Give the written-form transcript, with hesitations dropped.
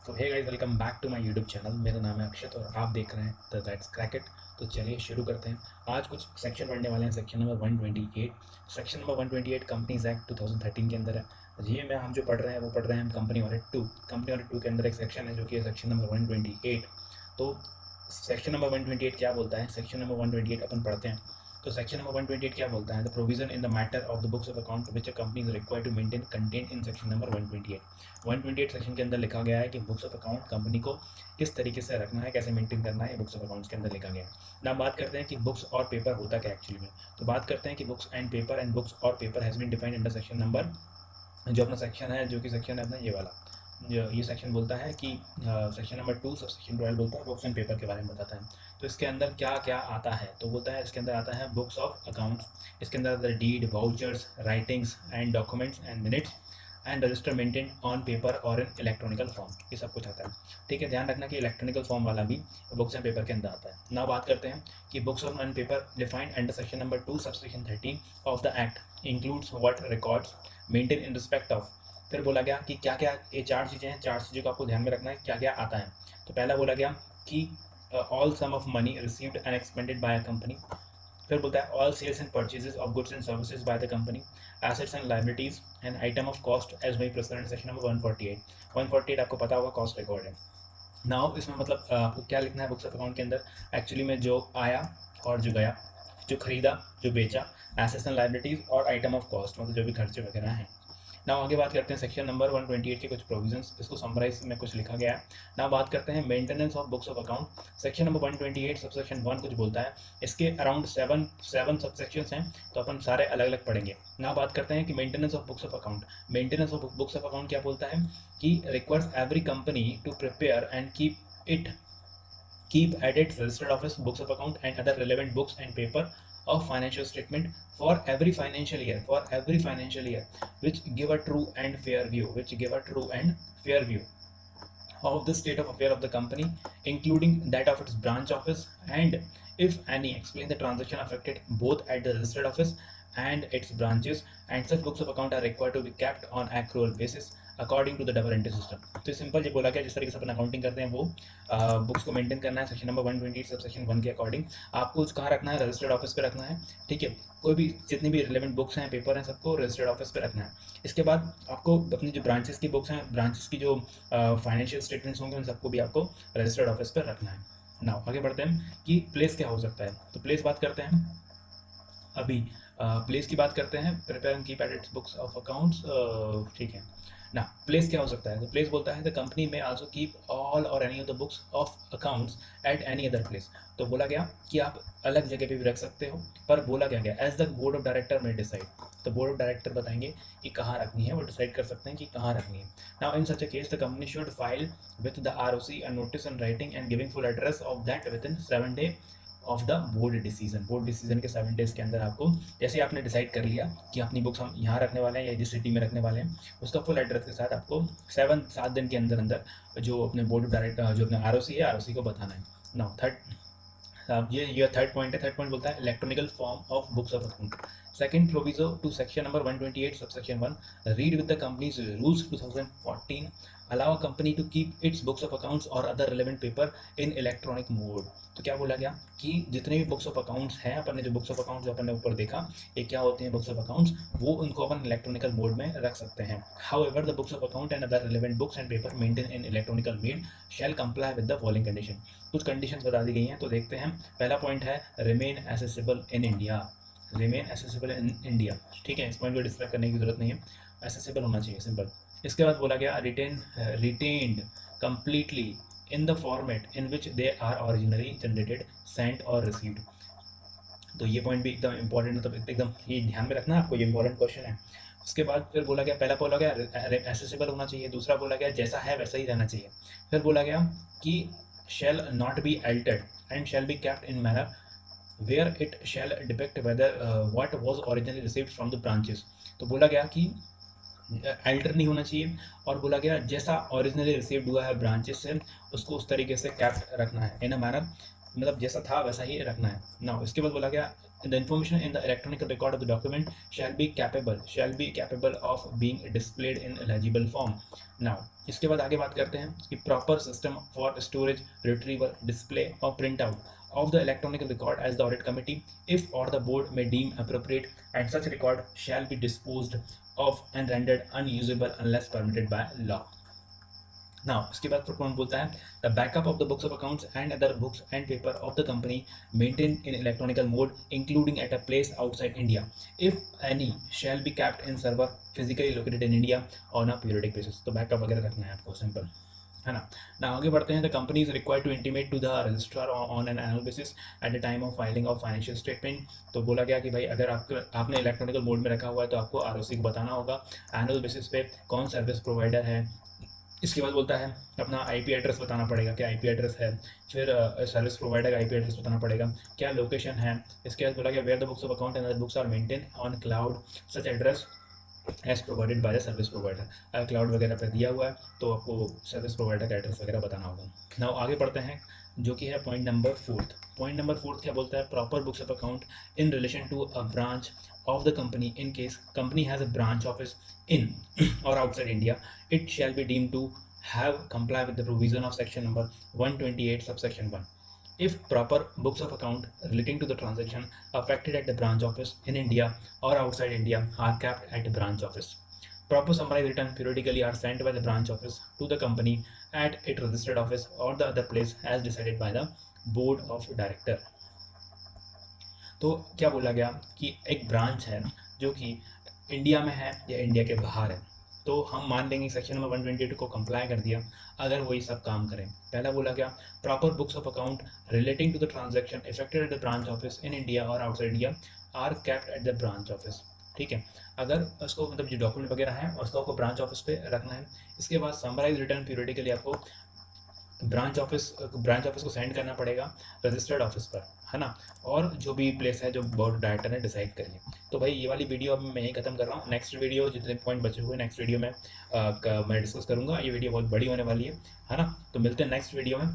तो hey guys, welcome back to my YouTube channel. मेरा नाम है अक्षत और आप देख रहे हैं द दैट्स क्रैक इट। तो चलिए शुरू करते हैं। आज कुछ सेक्शन पढ़ने वाले हैं। Section number 128। Section number 128 companies act 2013 के अंदर है। ये में हम जो पढ़ रहे हैं वो पढ़ रहे हैं कंपनी ऑडिट 2। कंपनी ऑडिट 2 के अंदर एक सेक्शन है जो कि है सेक्शन नंबर 128। तो सेक्शन नंबर 128 क्या बोलता है? सेक्शन नंबर 128 अपन पढ़ते हैं। तो सेक्शन नंबर 128 क्या बोलता है? The provision in the matter of the books of account which a company is required to maintain content in section number 128। 128 section के अंदर लिखा गया है कि बुक्स ऑफ अकाउंट कंपनी को किस तरीके से रखना है, कैसे मेंटेन करना है, बुक्स ऑफ अकाउंट्स के अंदर लिखा गया है ना। बात करते हैं कि बुक्स और पेपर होता क्या एक्चुअली में। तो बात करते हैं कि books and paper and books और paper has been defined under section number, जो अपना सेक्शन है, जो कि सेक्शन है अपना ये वाला। ये सेक्शन बोलता है कि सेक्शन नंबर 2 सब सेक्शन 12 बोलता है बुक्स एंड पेपर के बारे में बताता है। तो इसके अंदर क्या क्या आता है? तो बोलता है इसके अंदर आता है बुक्स ऑफ अकाउंट्स। इसके अंदर आता है deed, vouchers, writings and documents and minutes and register maintain on paper और इन इलेक्ट्रॉनिकल फॉर्म। ये सब कुछ आता है। ठीक है, ध्यान रखना कि इलेक्ट्रॉनिकल फॉर्म वाला भी बुक्स एंड पेपर के अंदर आता है ना। बात करते हैं कि books of and paper defined under section number 2 sub section 13 of the act includes what records maintain in respect of. फिर बोला गया कि क्या क्या ये चार चीज़ें हैं, चार चीज़ों को आपको ध्यान में रखना है क्या क्या आता है। तो पहला बोला गया कि all sum of money received and expended by a company. फिर बोलता है all sales and purchases of goods and services by the company, assets and liabilities and item of cost as by president section number 148। 148 आपको पता होगा cost record है। Now इसमें मतलब आपको क्या लिखना है बुक्स ऑफ अकाउंट के अंदर? एक्चुअली में जो आया और जो गया, जो खरीदा, जो बेचा, एसेट्स एंड लाइबिलिटीज और आइटम ऑफ कॉस्ट, मतलब जो भी खर्चे वगैरह हैं। नाउ आगे बात करते हैं सेक्शन नंबर 128 के कुछ प्रोविजंस, इसको समराइज में कुछ लिखा गया है। नाउ बात करते हैं maintenance of books of account. Section number 128 subsection 1 कुछ बोलता है। इसके अराउंड सेवन सबसेक्शंस हैं, तो अपन सारे अलग अलग पढ़ेंगे। नाउ बात करते हैं कि maintenance of books of account. Maintenance of books of account क्या बोलता है कि requires every company to prepare and keep at its registered office books of account and other relevant books and paper of financial statement for every financial year which give a true and fair view of the state of affair of the company, including that of its branch office, and if any, explain the transaction affected both at the registered office and its branches, and such books of account are required to be kept on accrual basis according to the double entry system. तो simple ये बोला गया जिस तरीके से अपन accounting करते हैं वो बुक्स को मेंटेन करना है। सेक्शन नंबर 128 सब सेक्शन 1 के अकॉर्डिंग आपको कहाँ रखना है? रजिस्टर्ड ऑफिस पे रखना है। ठीक है, कोई भी जितनी भी रिलेवेंट बुक्स हैं, पेपर हैं, सबको रजिस्टर्ड ऑफिस पे रखना है। इसके बाद आपको अपनी जो ब्रांचेस की बुक्स हैं, ब्रांचेस की जो फाइनेंशियल स्टेटमेंट्स होंगे, उन सबको भी आपको रजिस्टर्ड ऑफिस पर रखना है। नाउ आगे बढ़ते हैं कि प्लेस क्या हो सकता है। तो प्लेस बात करते हैं अभी। प्लेस की बात करते हैं, prepare and keep at its books of accounts. ठीक है ना, प्लेस क्या हो सकता है? तो प्लेस बोलता है द कंपनी में आल्सो कीप ऑल और any of the books of accounts at any other place. तो बोला गया कि आप अलग जगह पे भी रख सकते हो, पर बोला क्या गया as the board of director में डिसाइड। तो बोर्ड ऑफ डायरेक्टर बताएंगे कि कहाँ रखनी है, वो डिसाइड कर सकते हैं कि कहाँ रखनी है। Now in such a case the company should file with the ROC a notice in writing and giving full address of that with in 7 day of the board decision. Board decision के 7 days के अंदर आपको, जैसे आपने decide कर लिया कि अपनी बुक्स हम यहाँ रखने वाले हैं या जिस सिटी में रखने वाले हैं, उसका फुल एड्रेस के साथ आपको 7 दिन के अंदर अंदर जो अपने बोर्ड ऑफ डायरेक्टर, जो अपने आरओसी है, आरओसी को बताना है। नाउ ये थर्ड पॉइंट है। थर्ड पॉइंट बोलता है electronical form of books of account. Second proviso to section number 128 subsection 1 read with the companies rules 2014 allow company to keep its books of accounts और other relevant paper in electronic mode. तो क्या बोला गया कि जितने भी books of accounts हैं, अपन ने जो बुक्स ऑफ अकाउंट्स जो अपन ने ऊपर देखा, ये क्या होते हैं बुक्स ऑफ अकाउंट्स, वो उनको अपन इलेक्ट्रॉनिकल मोड में रख सकते हैं। How ever the books of account and other relevant books and paper maintain in electronical made shell comply with the following condition. कुछ कंडीशंस बता दी गई हैं, तो देखते हैं। पहला पॉइंट है remain accessible in India. Remain accessible in India, ठीक है, इस पॉइंट को डिस्क्राइब करने की जरूरत नहीं है, एसेसिबल होना चाहिए, सिंपल। इसके बाद बोला गया retained completely in the format in which they are originally generated, sent और रिसीव्ड। तो ये पॉइंट भी एकदम इंपॉर्टेंट, मतलब एकदम ये ध्यान में रखना आपको, ये इंपॉर्टेंट क्वेश्चन है। उसके बाद फिर बोला गया, पहला बोला गया एसेसिबल होना चाहिए, दूसरा बोला गया जैसा है वैसा ही रहना चाहिए। फिर बोला गया कि shall not be altered and shall be kept in manner where it shall depict whether what was originally received from the branches। तो बोला गया कि अल्टर नहीं होना चाहिए, और बोला गया जैसा ओरिजिनली रिसीव्ड हुआ है ब्रांचेस से, उसको उस तरीके से कैप्ट रखना है इन अ मैनर, मतलब जैसा था वैसा ही रखना है ना। इसके बाद बोला गया the information in the electronic record of the document shall be capable of being displayed in legible form. Now इसके बाद आगे बात करते हैं कि proper system for storage, retrieval, display or printout of the electronic record as the audit committee, if or the board may deem appropriate, and such record shall be disposed of and rendered unusable unless permitted by law. Now इसके बाद propane बोलता है the backup of the books of accounts and other books and paper of the company maintained in electronical mode, including at a place outside India, if any, shall be kept in server physically located in India on a periodic basis. तो backup वगैरह रखना है आपको, simple है ना. ना आगे बढ़ते हैं. The company is required to intimate to the registrar on an annual basis at the time of filing of financial statement. तो बोला गया कि भाई अगर आपने इलेक्ट्रॉनिकल मोड में रखा हुआ है तो आपको आरओसी को बताना होगा एनुअल बेसिस पे कौन सर्विस प्रोवाइडर है. इसके बाद बोलता है अपना आईपी एड्रेस बताना पड़ेगा, क्या आईपी एड्रेस है. फिर सर्विस प्रोवाइडर का आईपी एड्रेस बताना पड़ेगा, क्या लोकेशन है. इसके बाद बोला गया where the books of account and other books are maintain on cloud, such address as provided by the service provider. Cloud वगैरह पे दिया हुआ है तो आपको सर्विस प्रोवाइडर का एड्रेस वगैरह बताना होगा. नाउ आगे पढ़ते हैं जो कि है point number fourth. Point number fourth क्या बोलता है, proper books of account in relation to a branch of the company. In case company has a branch office in or outside India, it shall be deemed to have comply with the provision of section number 128 subsection 1, if proper books of account relating to the transaction affected at the branch office in India or outside India are kept at the branch office. Proper summarized return periodically are sent by the branch office to the company at its registered office or the other place as decided by the board of director. तो क्या बोला गया कि एक branch है जो कि India में है या इंडिया के बाहर है, तो हम मान लेंगे सेक्शन नंबर 122 को कंप्लाई कर दिया अगर वही सब काम करें. पहला बोला गया proper books of account relating to the transaction effected at the branch office in India और outside India are kept at the branch office. ठीक है, अगर उसको मतलब जो डॉक्यूमेंट वगैरह है उसको आपको ब्रांच ऑफिस पे रखना है. इसके बाद समराइज रिटर्न पीरियडिकली आपको ब्रांच ऑफिस को सेंड करना पड़ेगा रजिस्टर्ड ऑफिस पर, है ना. और जो भी प्लेस है जो बोर्ड डायरेक्टर ने डिसाइड करिए. तो भाई ये वाली वीडियो अब मैं यहीं खत्म कर रहा हूँ. नेक्स्ट वीडियो जितने पॉइंट बचे हुए नेक्स्ट वीडियो में मैं डिस्कस करूँगा. ये वीडियो बहुत बड़ी होने वाली है ना. तो मिलते हैं नेक्स्ट वीडियो में.